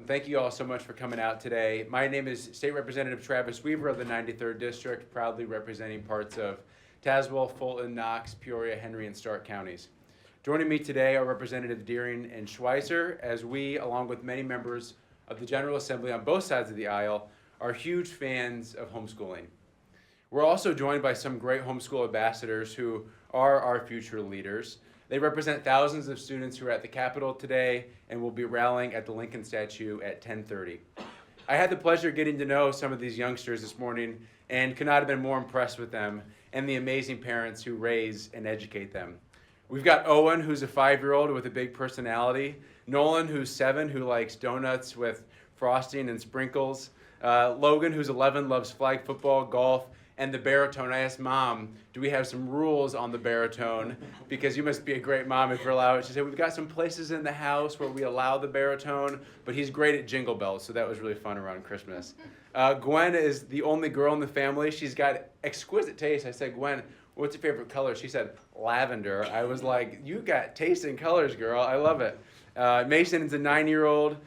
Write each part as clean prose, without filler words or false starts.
Thank you all so much for coming out today. My name is State Representative Travis Weaver of the 93rd District, proudly representing parts of Tazewell, Fulton, Knox, Peoria, Henry, and Stark counties. Joining me today are Representative Deering and Schweizer, as we, along with many members of the General Assembly on both sides of the aisle, are huge fans of homeschooling. We're also joined by some great homeschool ambassadors who are our future leaders. They represent thousands of students who are at the Capitol today and will be rallying at the Lincoln statue at 10:30. I had the pleasure of getting to know some of these youngsters this morning and could not have been more impressed with them and the amazing parents who raise and educate them. We've got Owen, who's a 5-year-old with a big personality, Nolan, who's 7, who likes donuts with frosting and sprinkles, Logan, who's 11, loves flag football, golf, and the baritone. I asked Mom, do we have some rules on the baritone? Because you must be a great mom if you allow it. She said, we've got some places in the house where we allow the baritone, but he's great at jingle bells, so that was really fun around Christmas. Gwen is the only girl in the family. She's got exquisite taste. I said, Gwen, what's your favorite color? She said, lavender. I was like, you got taste in colors, girl. I love it. Mason is a 9-year-old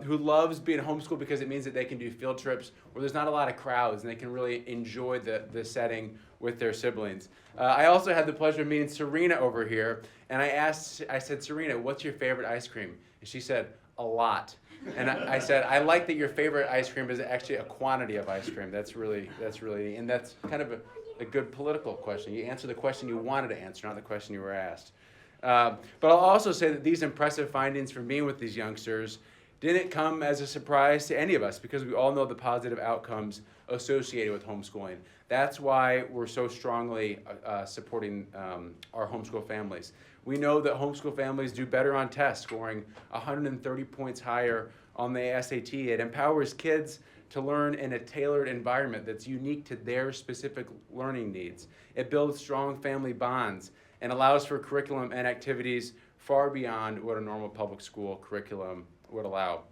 who loves being homeschooled because it means that they can do field trips where there's not a lot of crowds and they can really enjoy the setting with their siblings. I also had the pleasure of meeting Serena over here, and I said, Serena, what's your favorite ice cream? And she said, a lot. And I said, I like that your favorite ice cream is actually a quantity of ice cream. That's really, and that's kind of a good political question. You answer the question you wanted to answer, not the question you were asked. But I'll also say that these impressive findings from being with these youngsters didn't come as a surprise to any of us because we all know the positive outcomes associated with homeschooling. That's why we're so strongly supporting our homeschool families. We know that homeschool families do better on tests, scoring 130 points higher on the SAT. It empowers kids to learn in a tailored environment that's unique to their specific learning needs. It builds strong family bonds and allows for curriculum and activities far beyond what a normal public school curriculum would allow.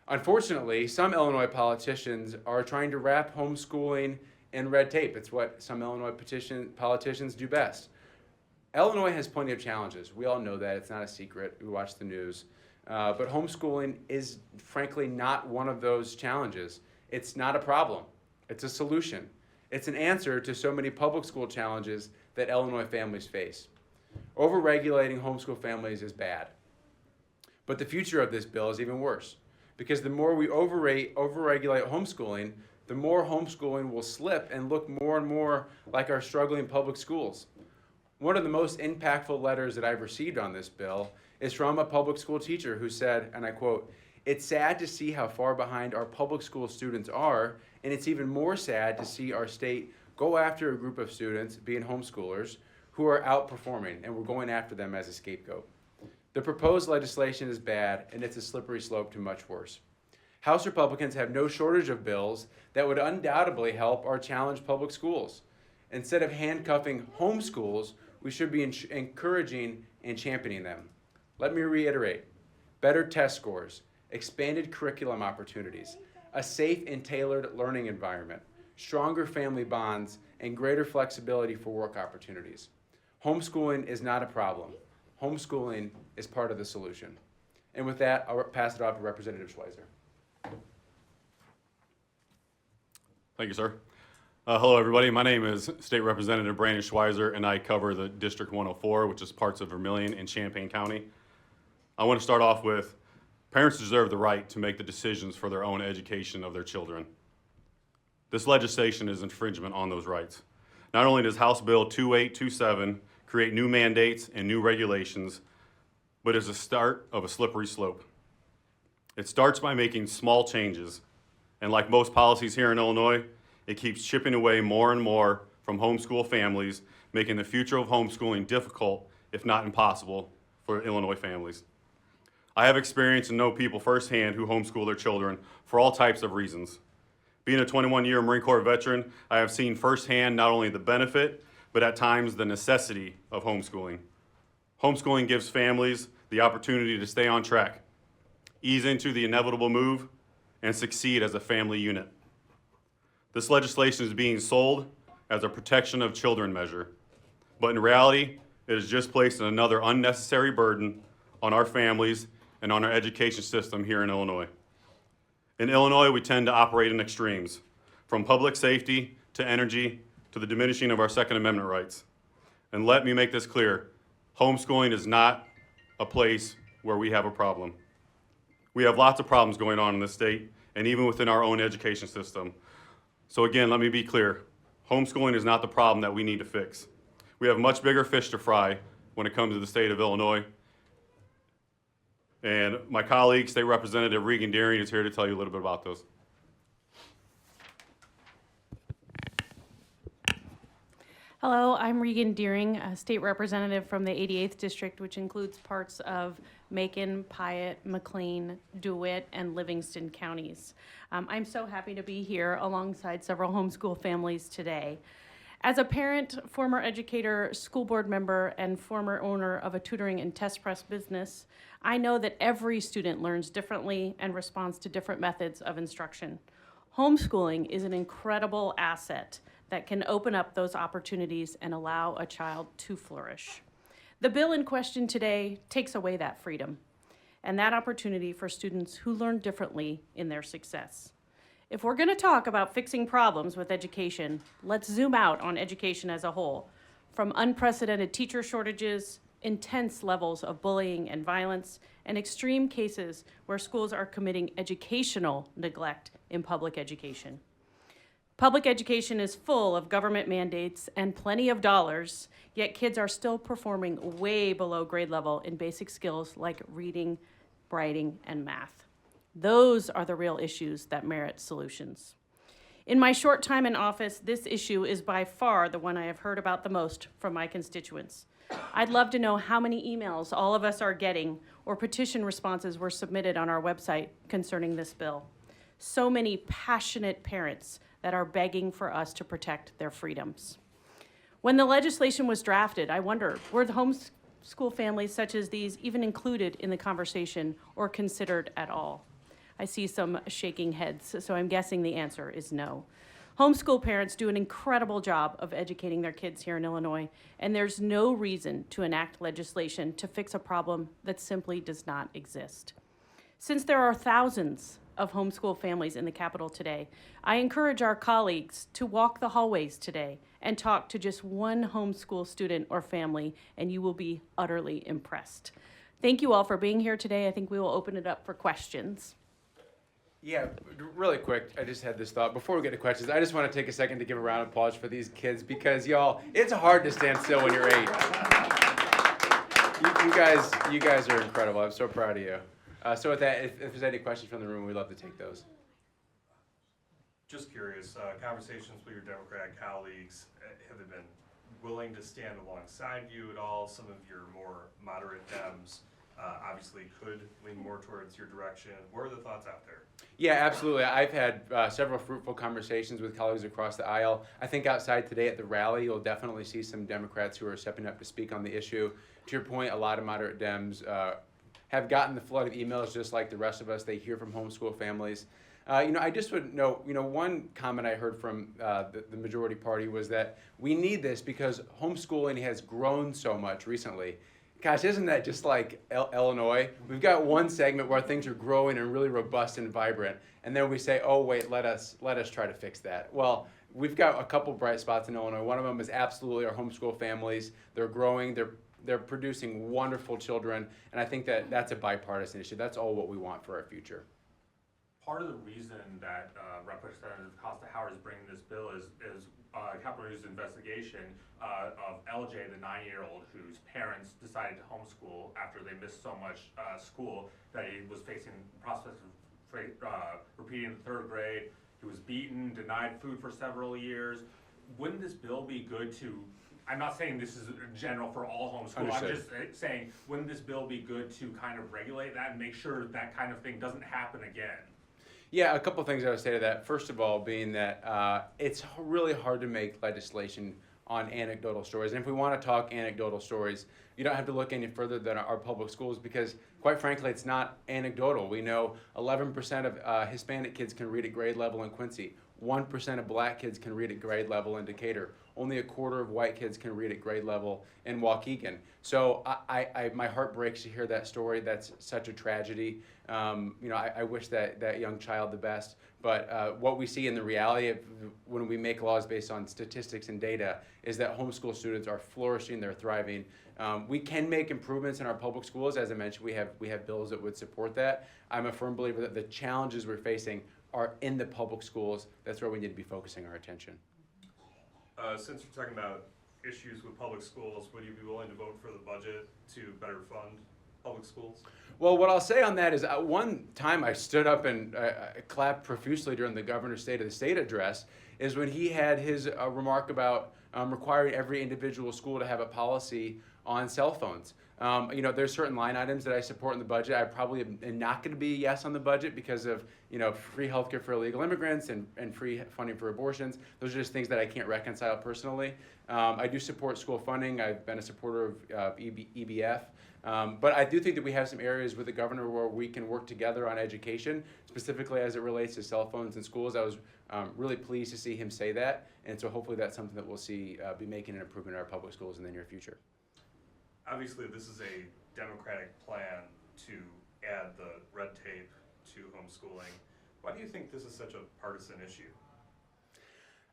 Unfortunately, some Illinois politicians are trying to wrap homeschooling in red tape. It's what some Illinois politicians do best. Illinois has plenty of challenges. We all know that. It's not a secret. We watch the news. But homeschooling is, frankly, not one of those challenges. It's not a problem. It's a solution. It's an answer to so many public school challenges that Illinois families face. Overregulating homeschool families is bad. But the future of this bill is even worse, because the more we overregulate homeschooling, the more homeschooling will slip and look more and more like our struggling public schools. One of the most impactful letters that I've received on this bill is from a public school teacher who said, and I quote, "It's sad to see how far behind our public school students are, and it's even more sad to see our state go after a group of students, being homeschoolers, who are outperforming, and we're going after them as a scapegoat. The proposed legislation is bad, and it's a slippery slope to much worse. House Republicans have no shortage of bills that would undoubtedly help our challenged public schools. Instead of handcuffing homeschools, we should be encouraging and championing them. Let me reiterate: better test scores, expanded curriculum opportunities, a safe and tailored learning environment, stronger family bonds, and greater flexibility for work opportunities. Homeschooling is not a problem. Homeschooling is part of the solution." And with that, I'll pass it off to Representative Schweizer. Thank you, sir. Hello, everybody. My name is State Representative Brandon Schweizer, and I cover the District 104, which is parts of Vermilion and Champaign County. I want to start off with, parents deserve the right to make the decisions for their own education of their children. This legislation is infringement on those rights. Not only does House Bill 2827 create new mandates and new regulations, but is a start of a slippery slope. It starts by making small changes, and like most policies here in Illinois, it keeps chipping away more and more from homeschool families, making the future of homeschooling difficult, if not impossible, for Illinois families. I have experience and know people firsthand who homeschool their children for all types of reasons. Being a 21-year Marine Corps veteran, I have seen firsthand not only the benefit, but at times the necessity of homeschooling. Homeschooling gives families the opportunity to stay on track, ease into the inevitable move, and succeed as a family unit. This legislation is being sold as a protection of children measure, but in reality, it has just placed another unnecessary burden on our families and on our education system here in Illinois. In Illinois, we tend to operate in extremes, from public safety to energy to the diminishing of our Second Amendment rights. And let me make this clear, homeschooling is not a place where we have a problem. We have lots of problems going on in this state and even within our own education system. So again, let me be clear, homeschooling is not the problem that we need to fix. We have much bigger fish to fry when it comes to the state of Illinois. And my colleague, State Representative Regan Deering, is here to tell you a little bit about those. Hello, I'm Regan Deering, a state representative from the 88th District, which includes parts of Macon, Piatt, McLean, DeWitt, and Livingston counties. I'm so happy to be here alongside several homeschool families today. As a parent, former educator, school board member, and former owner of a tutoring and test press business, I know that every student learns differently and responds to different methods of instruction. Homeschooling is an incredible asset that can open up those opportunities and allow a child to flourish. The bill in question today takes away that freedom and that opportunity for students who learn differently in their success. If we're going to talk about fixing problems with education, let's zoom out on education as a whole, from unprecedented teacher shortages, intense levels of bullying and violence, and extreme cases where schools are committing educational neglect in public education. Public education is full of government mandates and plenty of dollars, yet kids are still performing way below grade level in basic skills like reading, writing, and math. Those are the real issues that merit solutions. In my short time in office, this issue is by far the one I have heard about the most from my constituents. I'd love to know how many emails all of us are getting or petition responses were submitted on our website concerning this bill. So many passionate parents that are begging for us to protect their freedoms. When the legislation was drafted, I wondered, were the homeschool families such as these even included in the conversation or considered at all? I see some shaking heads, so I'm guessing the answer is no. Homeschool parents do an incredible job of educating their kids here in Illinois, and there's no reason to enact legislation to fix a problem that simply does not exist. Since there are thousands of homeschool families in the Capitol today, I encourage our colleagues to walk the hallways today and talk to just one homeschool student or family, and you will be utterly impressed. Thank you all for being here today. I think we will open it up for questions. Yeah, really quick, I just had this thought. Before we get to questions, I just want to take a second to give a round of applause for these kids because, y'all, it's hard to stand still when you're 8. You guys are incredible. I'm so proud of you. So with that, if there's any questions from the room, we'd love to take those. Just curious, conversations with your Democratic colleagues, have they been willing to stand alongside you at all? Some of your more moderate Dems obviously could lean more towards your direction. What are the thoughts out there? Yeah, absolutely. I've had several fruitful conversations with colleagues across the aisle. I think outside today at the rally, you'll definitely see some Democrats who are stepping up to speak on the issue. To your point, a lot of moderate Dems have gotten the flood of emails just like the rest of us. They hear from homeschool families. I just would note, one comment I heard from the majority party was that we need this because homeschooling has grown so much recently. Gosh, isn't that just like Illinois? We've got one segment where things are growing and really robust and vibrant, and then we say, oh wait, let us try to fix that. Well, we've got a couple bright spots in Illinois. One of them is absolutely our homeschool families. They're growing, they're producing wonderful children, and I think that that's a bipartisan issue. That's all what we want for our future. Part of the reason that Representative Costa Howard is bringing this bill is Capitol News investigation of LJ, the 9-year-old whose parents decided to homeschool after they missed so much school that he was facing prospects of repeating the 3rd grade. He was beaten, denied food for several years. Wouldn't this bill be good to, I'm not saying this is general for all homeschool, I'm just saying, wouldn't this bill be good to kind of regulate that and make sure that kind of thing doesn't happen again? Yeah, a couple things I would say to that. First of all, being that it's really hard to make legislation on anecdotal stories. And if we want to talk anecdotal stories, you don't have to look any further than our public schools because, quite frankly, it's not anecdotal. We know 11% of Hispanic kids can read at grade level in Quincy. 1% of black kids can read at grade level in Decatur. only a quarter of white kids can read at grade level in Waukegan. So my heart breaks to hear that story. That's such a tragedy. I wish that young child the best. But what we see in the reality of when we make laws based on statistics and data is that homeschool students are flourishing, they're thriving. We can make improvements in our public schools. As I mentioned, we have bills that would support that. I'm a firm believer that the challenges we're facing are in the public schools. That's where we need to be focusing our attention. Since you're talking about issues with public schools, would you be willing to vote for the budget to better fund public schools? Well, what I'll say on that is one time I stood up and clapped profusely during the governor's State of the State address is when he had his remark about requiring every individual school to have a policy on cell phones. There's certain line items that I support in the budget. I probably am not going to be a yes on the budget because of, free healthcare for illegal immigrants and free funding for abortions. Those are just things that I can't reconcile personally. I do support school funding. I've been a supporter of EBF. But I do think that we have some areas with the governor where we can work together on education, specifically as it relates to cell phones in schools. I was really pleased to see him say that, and so hopefully that's something that we'll see be making an improvement in our public schools in the near future. Obviously, this is a Democratic plan to add the red tape to homeschooling. Why do you think this is such a partisan issue?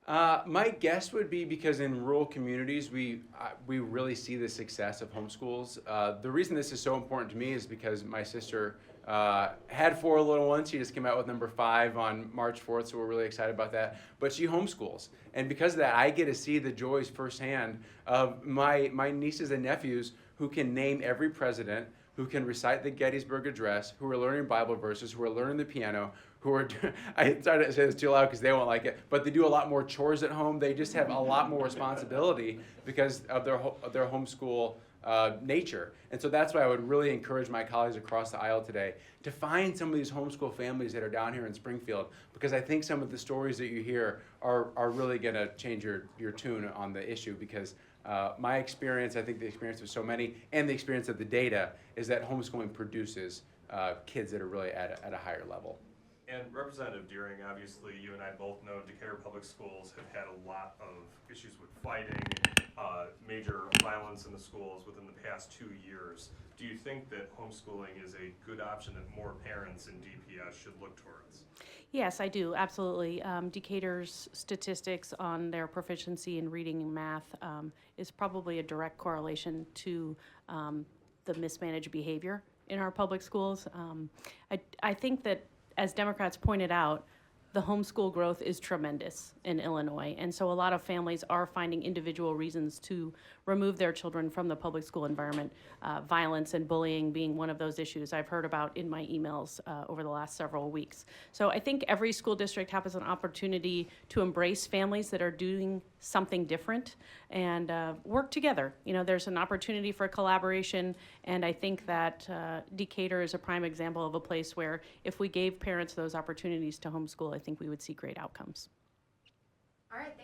My guess would be because in rural communities, we really see the success of homeschools. The reason this is so important to me is because my sister had 4 little ones. She just came out with number 5 on March 4th, so we're really excited about that. But she homeschools. And because of that, I get to see the joys firsthand of my nieces and nephews who can name every president, who can recite the Gettysburg Address, who are learning Bible verses, who are learning the piano, who are, I try to say this too loud because they won't like it, but they do a lot more chores at home. They just have a lot more responsibility because of their homeschool nature. And so that's why I would really encourage my colleagues across the aisle today to find some of these homeschool families that are down here in Springfield, because I think some of the stories that you hear are really going to change your tune on the issue, because my experience, I think the experience of so many, and the experience of the data, is that homeschooling produces kids that are really at a higher level. And Representative Deering, obviously you and I both know Decatur Public Schools have had a lot of issues with fighting, major violence in the schools within the past 2 years. Do you think that homeschooling is a good option that more parents in DPS should look towards? Yes, I do, absolutely. Decatur's statistics on their proficiency in reading and math is probably a direct correlation to the mismanaged behavior in our public schools. I think that, as Democrats pointed out, the homeschool growth is tremendous in Illinois, and so a lot of families are finding individual reasons to remove their children from the public school environment, violence and bullying being one of those issues I've heard about in my emails over the last several weeks. So I think every school district has an opportunity to embrace families that are doing something different and work together. There's an opportunity for collaboration, and I think that Decatur is a prime example of a place where if we gave parents those opportunities to homeschool, I think we would see great outcomes. All right,